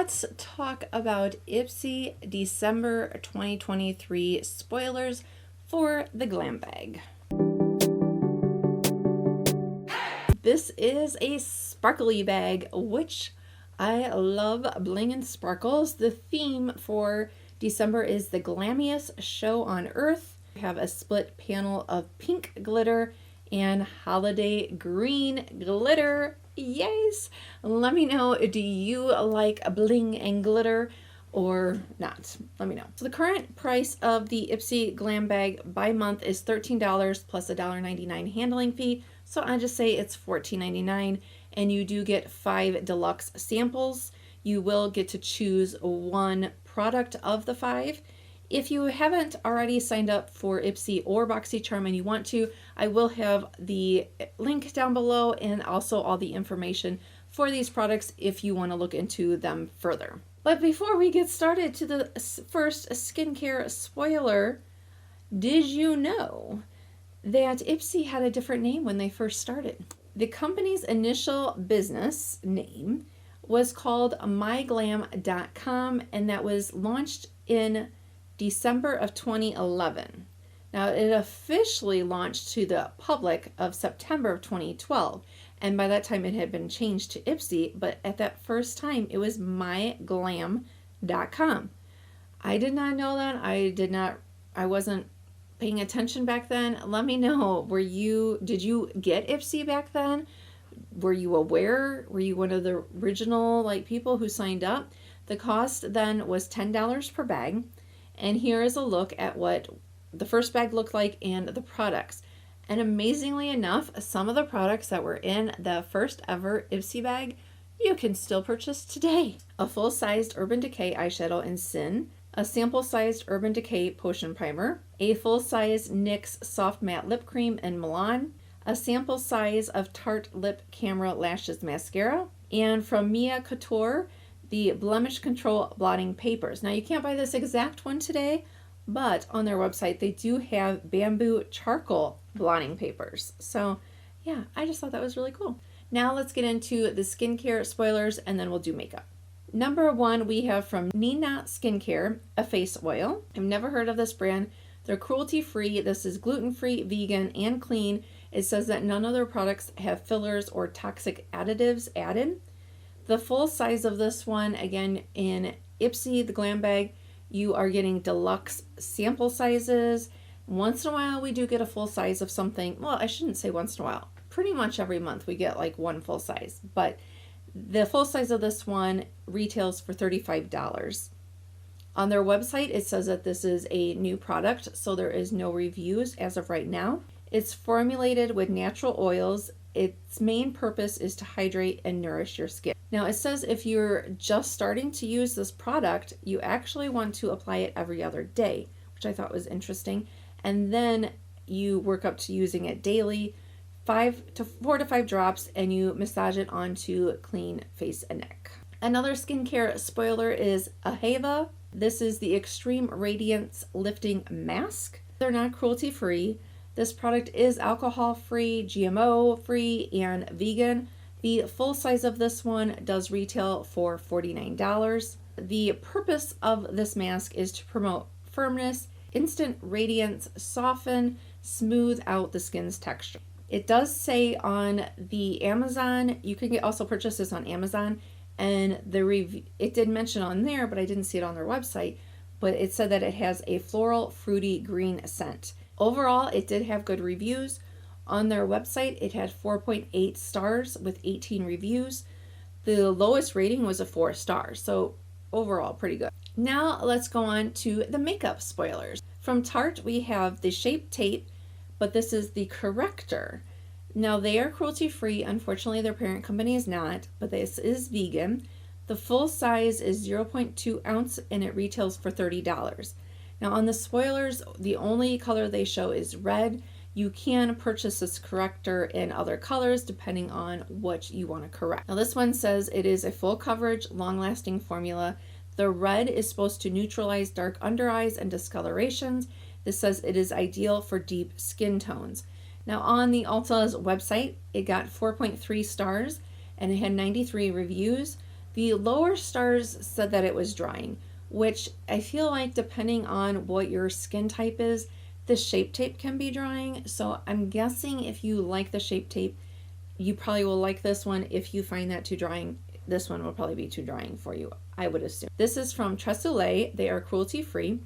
let's talk about Ipsy December 2023 spoilers for the Glam Bag. This is a sparkly bag, which I love bling and sparkles. The theme for December is the glammiest show on earth. We have a split panel of pink glitter and holiday green glitter. Yes! Let me know, do you like bling and glitter or not? Let me know. So the current price of the Ipsy Glam Bag by month is $13 plus a $1.99 handling fee. So I just say it's $14.99, and you do get 5 deluxe samples. You will get to choose one product of the 5. If you haven't already signed up for Ipsy or BoxyCharm and you want to, I will have the link down below and also all the information for these products if you want to look into them further. But before we get started to the first skincare spoiler, did you know that Ipsy had a different name when they first started? The company's initial business name was called myglam.com, and that was launched in December of 2011. Now it officially launched to the public of September of 2012, and by that time it had been changed to Ipsy, but at that first time it was myglam.com. I did not know that. I wasn't paying attention back then. Let me know, did you get Ipsy back then? Were you aware? Were you one of the original people who signed up? The cost then was $10 per bag. And here is a look at what the first bag looked like and the products. And amazingly enough, some of the products that were in the first ever Ipsy bag, you can still purchase today. A full-sized Urban Decay eyeshadow in Sin, a sample-sized Urban Decay Potion Primer, a full-size NYX Soft Matte Lip Cream in Milan, a sample size of Tarte Lip Camera Lashes Mascara, and from Mia Couture, the Blemish Control Blotting Papers. Now you can't buy this exact one today, but on their website they do have bamboo charcoal blotting papers. So yeah, I just thought that was really cool. Now let's get into the skincare spoilers and then we'll do makeup. Number 1, we have from Nina Skincare, a face oil. I've never heard of this brand. They're cruelty-free. This is gluten-free, vegan, and clean. It says that none of their products have fillers or toxic additives added. The full size of this one, again, in Ipsy, the Glam Bag, you are getting deluxe sample sizes. Once in a while, we do get a full size of something. Well, I shouldn't say once in a while. Pretty much every month we get one full size. But the full size of this one retails for $35. On their website, it says that this is a new product, so there is no reviews as of right now. It's formulated with natural oils. Its main purpose is to hydrate and nourish your skin. Now it says if you're just starting to use this product, you actually want to apply it every other day, which I thought was interesting. And then you work up to using it daily, 4 to 5 drops, and you massage it onto clean face and neck. Another skincare spoiler is AHAVA. This is the Extreme Radiance Lifting Mask. They're not cruelty-free. This product is alcohol-free, GMO-free, and vegan. The full size of this one does retail for $49. The purpose of this mask is to promote firmness, instant radiance, soften, smooth out the skin's texture. It does say on the Amazon, you can also purchase this on Amazon, and it did mention on there, but I didn't see it on their website, but it said that it has a floral, fruity, green scent. Overall, it did have good reviews. On their website, it had 4.8 stars with 18 reviews. The lowest rating was a 4 star, so overall pretty good. Now let's go on to the makeup spoilers. From Tarte, we have the Shape Tape, but this is the corrector. Now they are cruelty-free. Unfortunately, their parent company is not, but this is vegan. The full size is 0.2 ounce and it retails for $30. Now on the spoilers, the only color they show is red. You can purchase this corrector in other colors depending on what you want to correct. Now this one says it is a full coverage, long-lasting formula. The red is supposed to neutralize dark under eyes and discolorations. This says it is ideal for deep skin tones. Now on the Ulta's website, it got 4.3 stars and it had 93 reviews. The lower stars said that it was drying, which I feel like depending on what your skin type is, the Shape Tape can be drying. So I'm guessing if you like the Shape Tape, you probably will like this one. If you find that too drying, this one will probably be too drying for you, I would assume. This is from TRESLÚCE. They are cruelty free.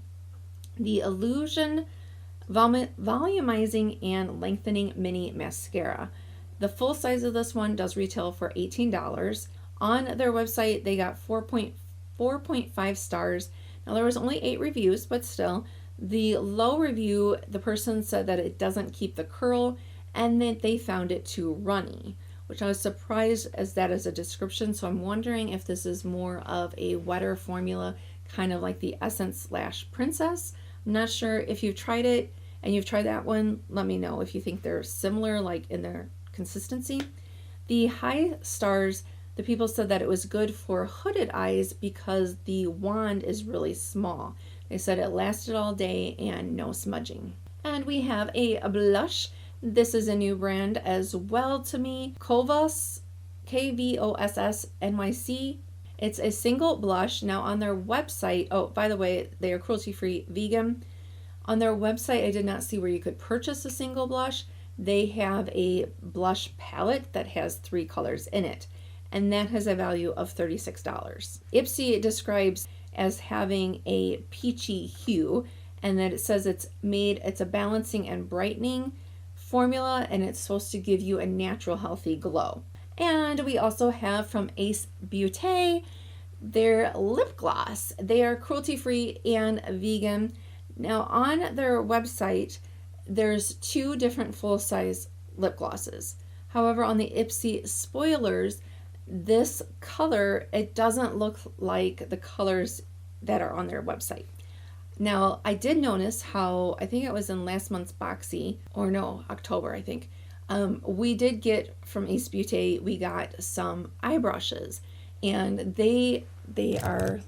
The Ilusión Volumizing and Lengthening Mini Mascara. The full size of this one does retail for $18. On their website, they got 4.5 stars. Now, there was only 8 reviews, but still. The low review, the person said that it doesn't keep the curl and that they found it too runny, which I was surprised as that is a description. So I'm wondering if this is more of a wetter formula, kind of like the Essence / Princess. I'm not sure. If you've tried it and you've tried that one, let me know if you think they're similar, like in their consistency. The high stars, the people said that it was good for hooded eyes because the wand is really small. They said it lasted all day and no smudging. And we have a blush. This is a new brand as well to me. KVOSS, KVOSSNYC. It's a single blush. Now on their website, oh, by the way, they are cruelty-free vegan. On their website, I did not see where you could purchase a single blush. They have a blush palette that has 3 colors in it, and that has a value of $36. Ipsy describes as having a peachy hue, and that it says it's a balancing and brightening formula, and it's supposed to give you a natural healthy glow. And we also have from Ace Beauté their lip gloss. They are cruelty free and vegan. Now on their website, there's 2 different full-size lip glosses. However, on the ipsyspoilers, this color, it doesn't look like the colors that are on their website. Now, I did notice how, I think it was in last month's Boxy, or no, October, I think, we did get from Ace Beauté, we got some eye brushes, and they are,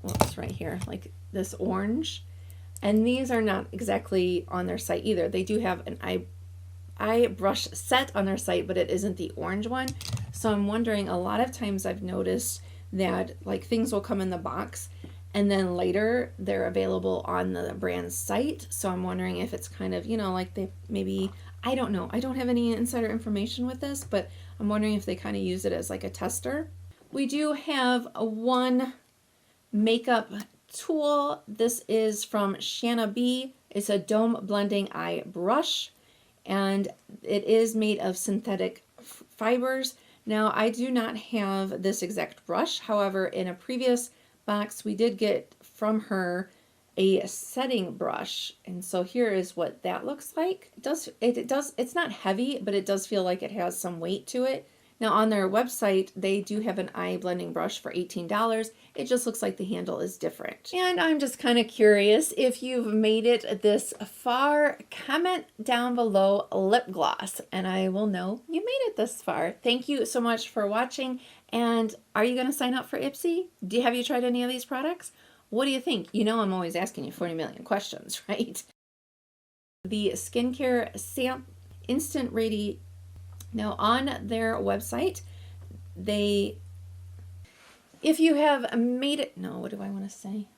well, it's right here, like this orange, and these are not exactly on their site either. They do have an eye brush set on their site, but it isn't the orange one. So I'm wondering, a lot of times I've noticed that like things will come in the box and then later they're available on the brand's site. So I'm wondering if it's kind of, you know, like they maybe, I don't know. I don't have any insider information with this, but I'm wondering if they kind of use it as like a tester. We do have one makeup tool. This is from SHAINA B. It's a dome blending eye brush, and it is made of synthetic fibers. Now, I do not have this exact brush. However, in a previous box, we did get from her a setting brush, and so here is what that looks like. It's not heavy, but it does feel like it has some weight to it. Now on their website, they do have an eye blending brush for $18. It just looks like the handle is different. And I'm just kind of curious if you've made it this far. Comment down below lip gloss and I will know you made it this far. Thank you so much for watching. And are you going to sign up for Ipsy? Have you tried any of these products? What do you think? You know I'm always asking you 40 million questions, right? The skincare instant ready. Now on their website, if you have made it, no, what do I want to say?